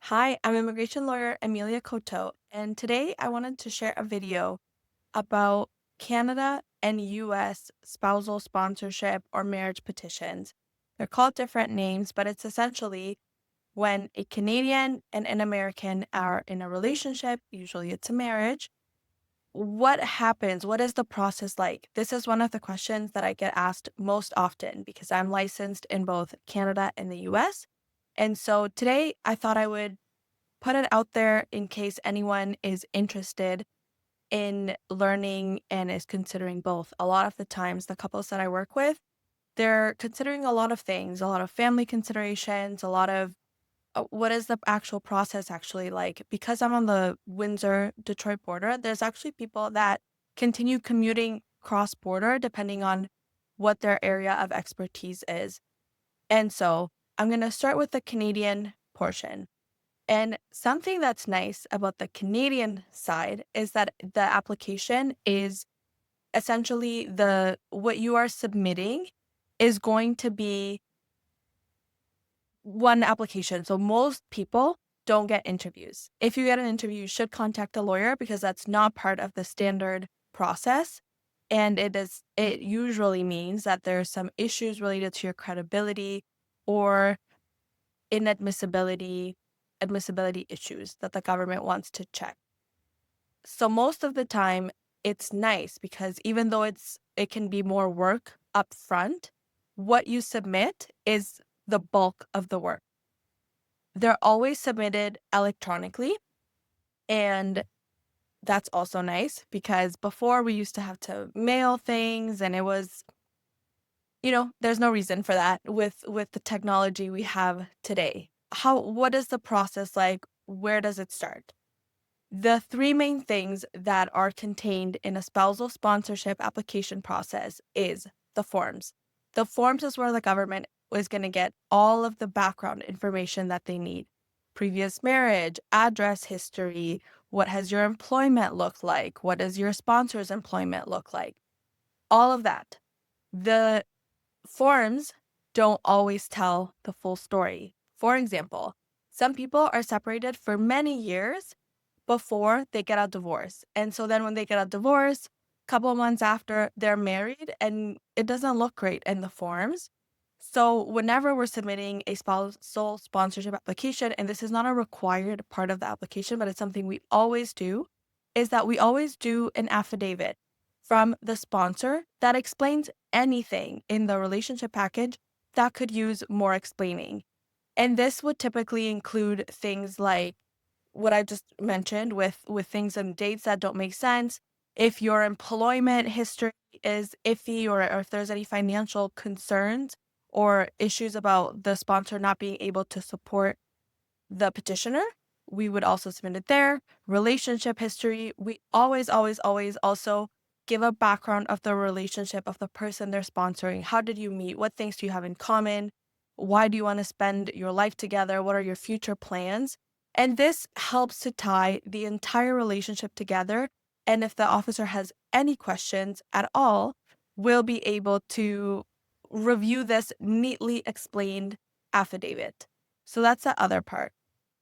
Hi, I'm immigration lawyer Emilia Coto, and today I wanted to share a video about Canada and US spousal sponsorship or marriage petitions. They're called different names, but it's essentially when a Canadian and an American are in a relationship, usually it's a marriage. What happens? What is the process like? This is one of the questions that I get asked most often because I'm licensed in both Canada and the US. And so today I thought I would put it out there in case anyone is interested in learning and is considering both. A lot of the times, the couples that I work with, they're considering a lot of things, a lot of family considerations, a lot of what is the actual process actually like? Because I'm on the Windsor Detroit border, there's actually people that continue commuting cross border depending on what their area of expertise is. And so I'm going to start with the Canadian portion. And something that's nice about the Canadian side is that the application is essentially the what you are submitting is going to be one application. So most people don't get interviews. If you get an interview, you should contact a lawyer because that's not part of the standard process. And it usually means that there's some issues related to your credibility or admissibility issues that the government wants to check. So most of the time it's nice because even though it can be more work up front, what you submit is the bulk of the work. They're always submitted electronically, and that's also nice because before we used to have to mail things and it was, there's no reason for that with the technology we have today. What is the process like? Where does it start? The three main things that are contained in a spousal sponsorship application process is the forms. The forms is where the government is going to get all of the background information that they need. Previous marriage, address history, what has your employment looked like? What does your sponsor's employment look like? All of that. The forms don't always tell the full story. For example, some people are separated for many years before they get a divorce. And so then when they get a divorce, a couple of months after, they're married and it doesn't look great in the forms. So whenever we're submitting a spousal sponsorship application, and this is not a required part of the application, but it's something we always do, is that we always do an affidavit from the sponsor that explains anything in the relationship package that could use more explaining. And this would typically include things like what I just mentioned with things and dates that don't make sense. If your employment history is iffy or if there's any financial concerns or issues about the sponsor not being able to support the petitioner, we would also submit it there. Relationship history, we always, always, always also give a background of the relationship of the person they're sponsoring. How did you meet? What things do you have in common? Why do you want to spend your life together? What are your future plans? And this helps to tie the entire relationship together. And if the officer has any questions at all, we'll be able to review this neatly explained affidavit. So that's the other part.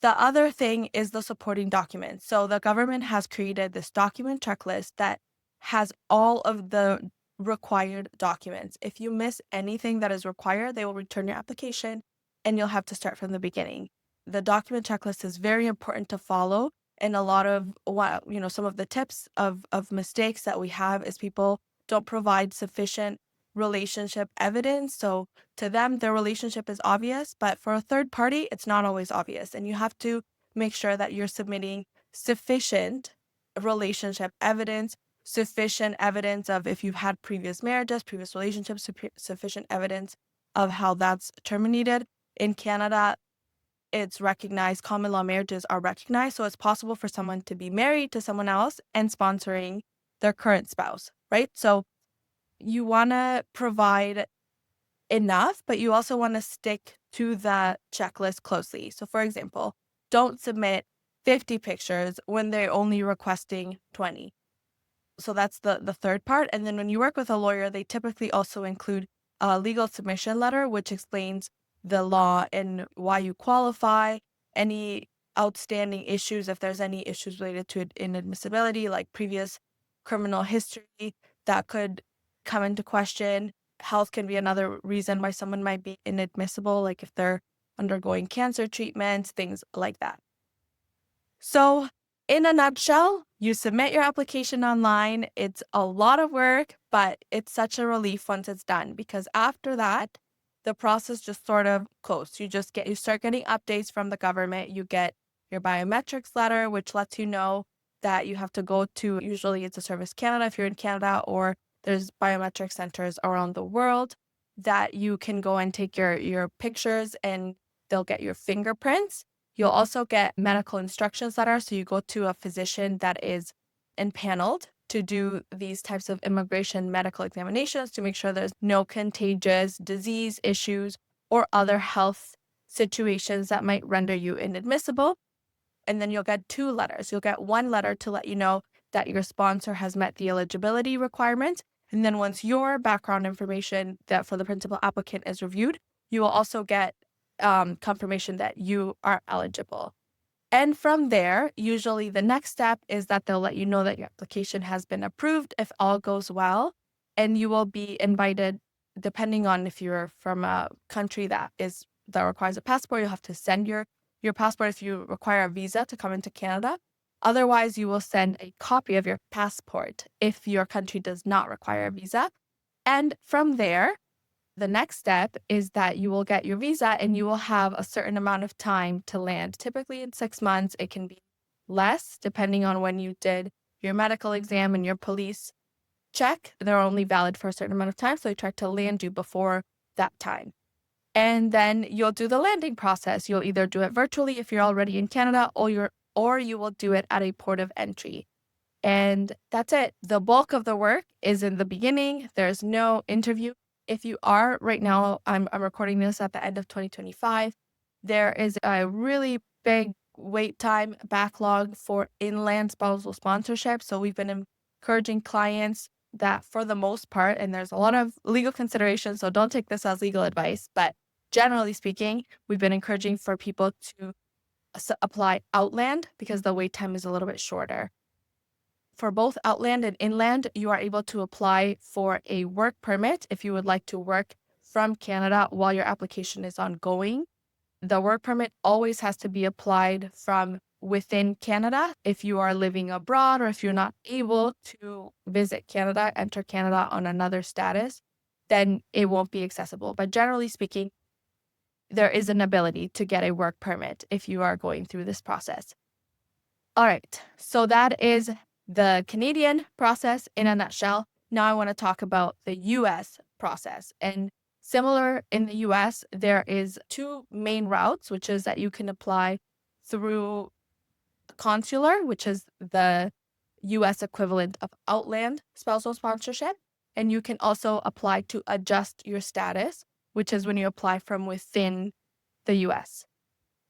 The other thing is the supporting documents. So the government has created this document checklist that has all of the required documents. If you miss anything that is required, they will return your application and you'll have to start from the beginning. The document checklist is very important to follow. And a lot of some of the tips of mistakes that we have is people don't provide sufficient relationship evidence. So to them, their relationship is obvious, but for a third party, it's not always obvious. And you have to make sure that you're submitting sufficient relationship evidence, sufficient evidence of if you've had previous marriages, previous relationships, sufficient evidence of how that's terminated. In Canada, it's recognized, common law marriages are recognized. So it's possible for someone to be married to someone else and sponsoring their current spouse, right? So you want to provide enough, but you also want to stick to the checklist closely. So for example, don't submit 50 pictures when they're only requesting 20. So that's the third part. And then when you work with a lawyer, they typically also include a legal submission letter, which explains the law and why you qualify, any outstanding issues, if there's any issues related to inadmissibility, like previous criminal history that could come into question. Health can be another reason why someone might be inadmissible, like if they're undergoing cancer treatments, things like that. So, in a nutshell, you submit your application online. It's a lot of work, but it's such a relief once it's done because after that, the process just sort of closes. You start getting updates from the government. You get your biometrics letter, which lets you know that you have to go to, usually it's a Service Canada if you're in Canada, or there's biometric centers around the world that you can go and take your pictures and they'll get your fingerprints. You'll also get medical instructions letter. So you go to a physician that is impaneled to do these types of immigration medical examinations to make sure there's no contagious disease issues or other health situations that might render you inadmissible. And then you'll get 2 letters. You'll get 1 letter to let you know that your sponsor has met the eligibility requirements. And then once your background information that for the principal applicant is reviewed, you will also get confirmation that you are eligible. And from there, usually the next step is that they'll let you know that your application has been approved if all goes well. And you will be invited, depending on if you're from a country that requires a passport, you'll have to send your passport if you require a visa to come into Canada. Otherwise, you will send a copy of your passport if your country does not require a visa. And from there, the next step is that you will get your visa and you will have a certain amount of time to land. Typically in 6 months, it can be less depending on when you did your medical exam and your police check. They're only valid for a certain amount of time, so they try to land you before that time. And then you'll do the landing process. You'll either do it virtually if you're already in Canada, or you will do it at a port of entry. And that's it. The bulk of the work is in the beginning. There's no interview. If you are right now, I'm recording this at the end of 2025. There is a really big wait time backlog for inland spousal sponsorship. So we've been encouraging clients that for the most part, and there's a lot of legal considerations, so don't take this as legal advice, but generally speaking, we've been encouraging for people to apply Outland because the wait time is a little bit shorter. For both Outland and Inland, you are able to apply for a work permit if you would like to work from Canada while your application is ongoing. The work permit always has to be applied from within Canada. If you are living abroad or if you're not able to visit Canada, enter Canada on another status, then it won't be accessible. But generally speaking, there is an ability to get a work permit if you are going through this process. All right, so that is the Canadian process in a nutshell. Now I want to talk about the US process. And similar in the US, there is 2 main routes, which is that you can apply through Consular, which is the US equivalent of Outland spousal sponsorship. And you can also apply to adjust your status, which is when you apply from within the US.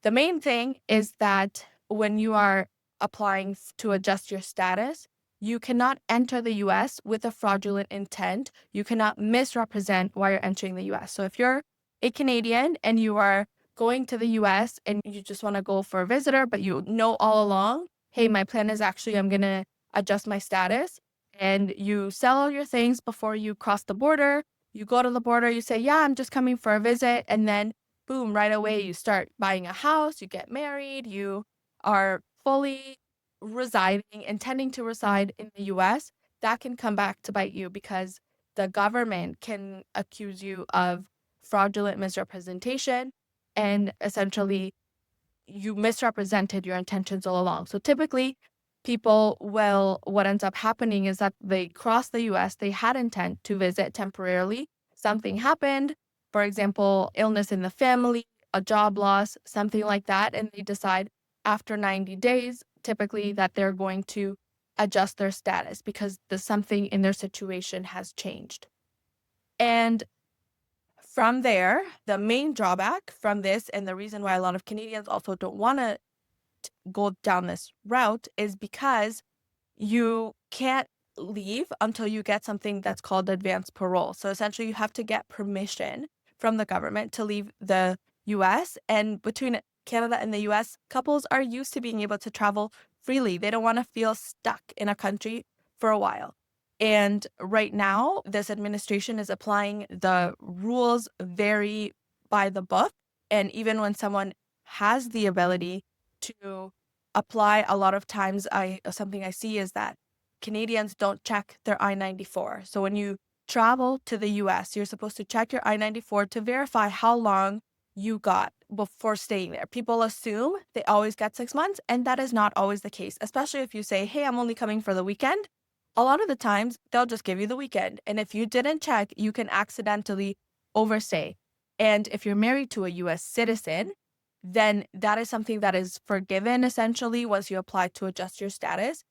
The main thing is that when you are applying to adjust your status, you cannot enter the US with a fraudulent intent. You cannot misrepresent why you're entering the US. So if you're a Canadian and you are going to the US and you just want to go for a visitor, but you know all along, hey, my plan is actually I'm going to adjust my status, and you sell all your things before you cross the border. You go to the border, you say, yeah, I'm just coming for a visit. And then boom, right away, you start buying a house, you get married, you are fully intending to reside in the US, that can come back to bite you because the government can accuse you of fraudulent misrepresentation and essentially you misrepresented your intentions all along. So typically, what ends up happening is that they cross the US, they had intent to visit temporarily, something happened, for example, illness in the family, a job loss, something like that, and they decide after 90 days, typically, that they're going to adjust their status because something in their situation has changed. And from there, the main drawback from this, and the reason why a lot of Canadians also don't want to go down this route, is because you can't leave until you get something that's called advance parole. So essentially, you have to get permission from the government to leave the US. And between Canada and the US, couples are used to being able to travel freely. They don't want to feel stuck in a country for a while. And right now, this administration is applying the rules very by the book. And even when someone has the ability to apply, a lot of times something I see is that Canadians don't check their I-94. So when you travel to the US, you're supposed to check your I-94 to verify how long you got before staying there. People assume they always get 6 months, and that is not always the case, especially if you say, hey, I'm only coming for the weekend. A lot of the times, they'll just give you the weekend. And if you didn't check, you can accidentally overstay. And if you're married to a US citizen, then that is something that is forgiven essentially once you apply to adjust your status.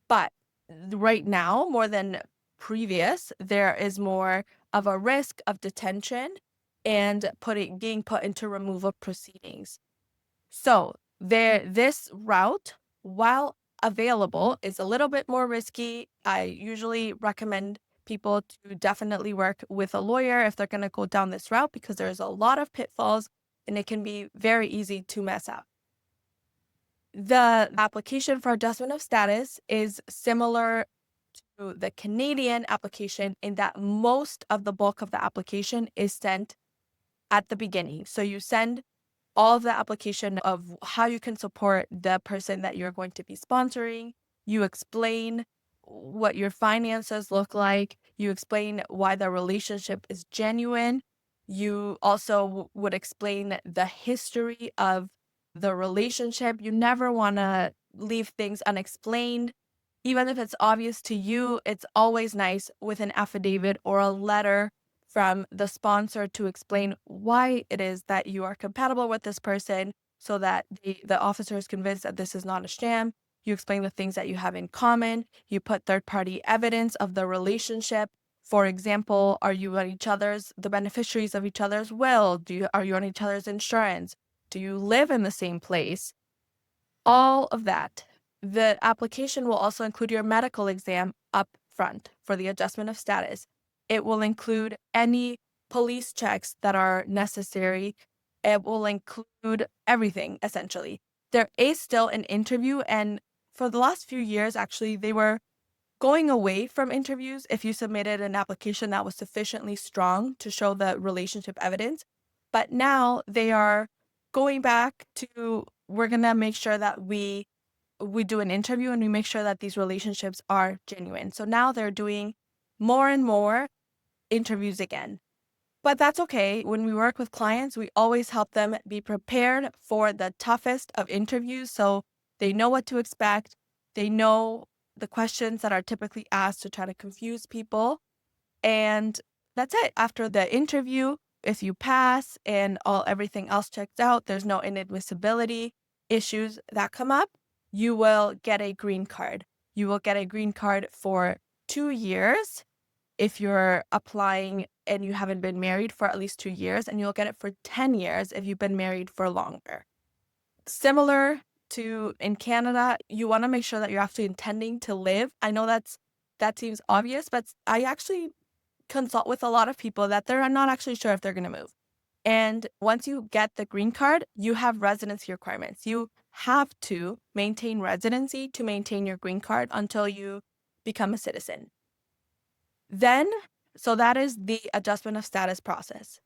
But right now, more than previous, there is more of a risk of detention and being put into removal proceedings. So this route, while available, is a little bit more risky. I usually recommend people to definitely work with a lawyer if they're going to go down this route, because there's a lot of pitfalls and it can be very easy to mess up. The application for adjustment of status is similar to the Canadian application in that most of the bulk of the application is sent at the beginning. So you send all of the application of how you can support the person that you're going to be sponsoring. You explain what your finances look like. You explain why the relationship is genuine. You also would explain the history of the relationship. You never want to leave things unexplained. Even if it's obvious to you, it's always nice with an affidavit or a letter from the sponsor to explain why it is that you are compatible with this person, so that the officer is convinced that this is not a sham. You explain the things that you have in common. You put third-party evidence of the relationship. For example, are you on the beneficiaries of each other's will? Are you on each other's insurance? Do you live in the same place? All of that. The application will also include your medical exam up front for the adjustment of status. It will include any police checks that are necessary. It will include everything, essentially. There is still an interview, and for the last few years, actually, they were going away from interviews if you submitted an application that was sufficiently strong to show the relationship evidence. But now they are going back to, we're going to make sure that we do an interview and we make sure that these relationships are genuine. So now they're doing more and more interviews again. But that's okay. When we work with clients, we always help them be prepared for the toughest of interviews, so they know what to expect. They know the questions that are typically asked to try to confuse people. And that's it. After the interview, if you pass and everything else checks out, there's no inadmissibility issues that come up, you will get a green card. You will get a green card for 2 years if you're applying and you haven't been married for at least 2 years, and you'll get it for 10 years if you've been married for longer. Similar to in Canada, you want to make sure that you're actually intending to live. I know that seems obvious, but I actually consult with a lot of people that they're not actually sure if they're going to move. And once you get the green card, you have residency requirements. You have to maintain residency to maintain your green card until you become a citizen. Then, so that is the adjustment of status process.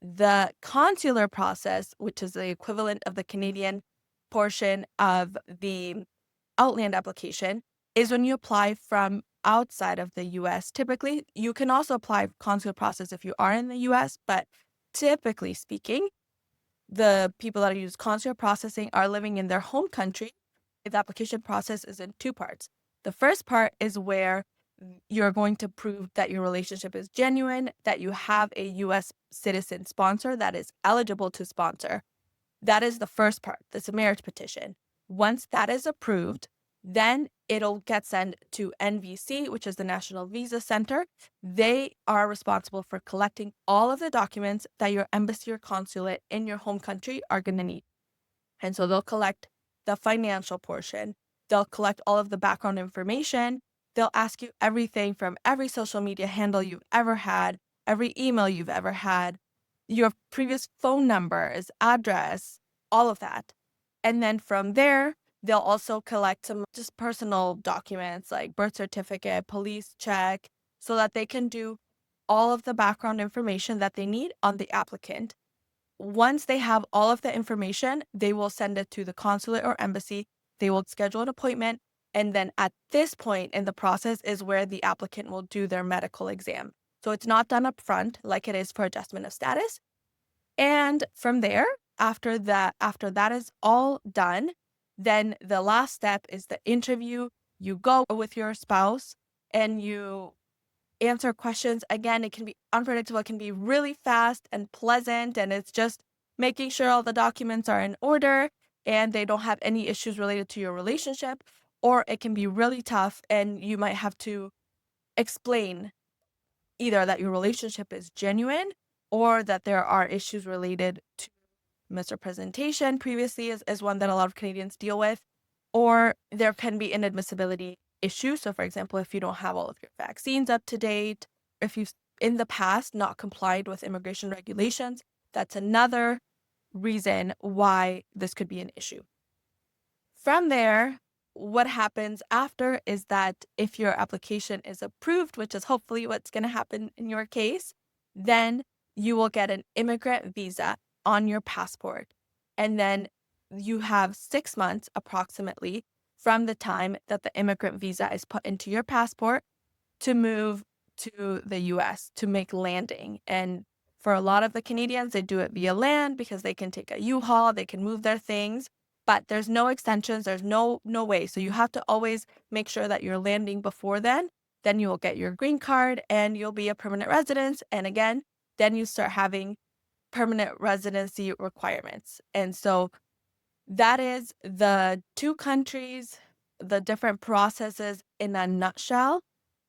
The consular process, which is the equivalent of the Canadian portion of the Outland application, is when you apply from outside of the US. Typically, you can also apply consular process if you are in the US, but typically speaking, the people that use consular processing are living in their home country. The application process is in 2 parts. The first part is where you're going to prove that your relationship is genuine, that you have a US citizen sponsor that is eligible to sponsor. That is the first part. That's a marriage petition. Once that is approved, then it'll get sent to NVC, which is the National Visa Center. They are responsible for collecting all of the documents that your embassy or consulate in your home country are going to need. And so they'll collect the financial portion. They'll collect all of the background information. They'll ask you everything from every social media handle you've ever had, every email you've ever had, your previous phone numbers, address, all of that. And then from there, they'll also collect some just personal documents like birth certificate, police check, so that they can do all of the background information that they need on the applicant. Once they have all of the information, they will send it to the consulate or embassy. They will schedule an appointment. And then at this point in the process is where the applicant will do their medical exam. So it's not done up front like it is for adjustment of status. And from there, after that is all done, then the last step is the interview. You go with your spouse and you answer questions. Again, it can be unpredictable. It can be really fast and pleasant, and it's just making sure all the documents are in order and they don't have any issues related to your relationship. Or it can be really tough, and you might have to explain either that your relationship is genuine or that there are issues related to misrepresentation previously is one that a lot of Canadians deal with, or there can be inadmissibility issues. So, for example, if you don't have all of your vaccines up to date, if you've in the past not complied with immigration regulations, that's another reason why this could be an issue. From there, what happens after is that if your application is approved, which is hopefully what's going to happen in your case, then you will get an immigrant visa on your passport. And then you have 6 months approximately from the time that the immigrant visa is put into your passport to move to the US to make landing. And for a lot of the Canadians, they do it via land because they can take a U-Haul, they can move their things, but there's no extensions, there's no way. So you have to always make sure that you're landing before then. Then you will get your green card and you'll be a permanent resident. And again, then you start having permanent residency requirements. And so that is the two countries, the different processes in a nutshell.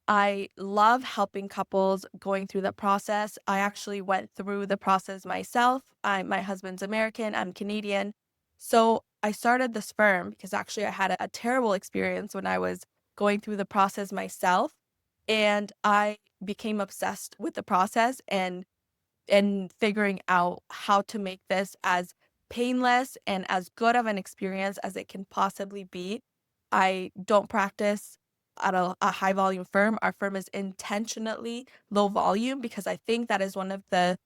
I love helping couples going through the process. I actually went through the process myself. My husband's American, I'm Canadian. So I started this firm because actually I had a terrible experience when I was going through the process myself. And I became obsessed with the process and figuring out how to make this as painless and as good of an experience as it can possibly be. I don't practice at a high volume firm. Our firm is intentionally low volume because I think that is one of the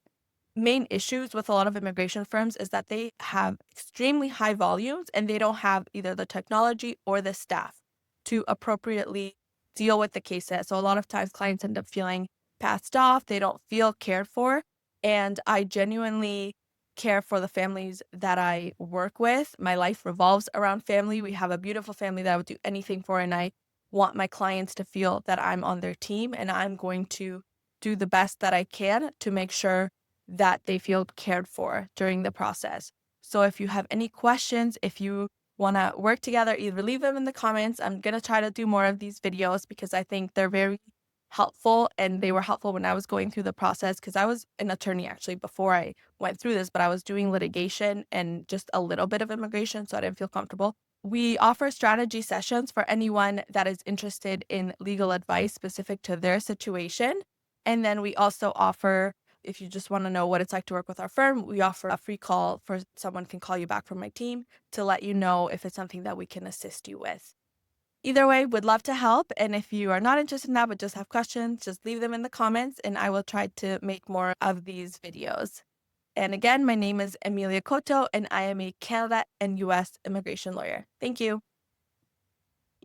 main issues with a lot of immigration firms is that they have extremely high volumes and they don't have either the technology or the staff to appropriately deal with the cases. So a lot of times clients end up feeling passed off, they don't feel cared for. And I genuinely care for the families that I work with. My life revolves around family. We have a beautiful family that I would do anything for, and I want my clients to feel that I'm on their team and I'm going to do the best that I can to make sure that they feel cared for during the process. So if you have any questions, if you want to work together, either leave them in the comments. I'm going to try to do more of these videos because I think they're very helpful, and they were helpful when I was going through the process because I was an attorney actually before I went through this, but I was doing litigation and just a little bit of immigration, so I didn't feel comfortable. We offer strategy sessions for anyone that is interested in legal advice specific to their situation. And then we also offer, if you just want to know what it's like to work with our firm, we offer a free call for someone can call you back from my team to let you know if it's something that we can assist you with. Either way, would love to help. And if you are not interested in that but just have questions, just leave them in the comments and I will try to make more of these videos. And again, my name is Emilia Coto and I am a Canada and US immigration lawyer. Thank you.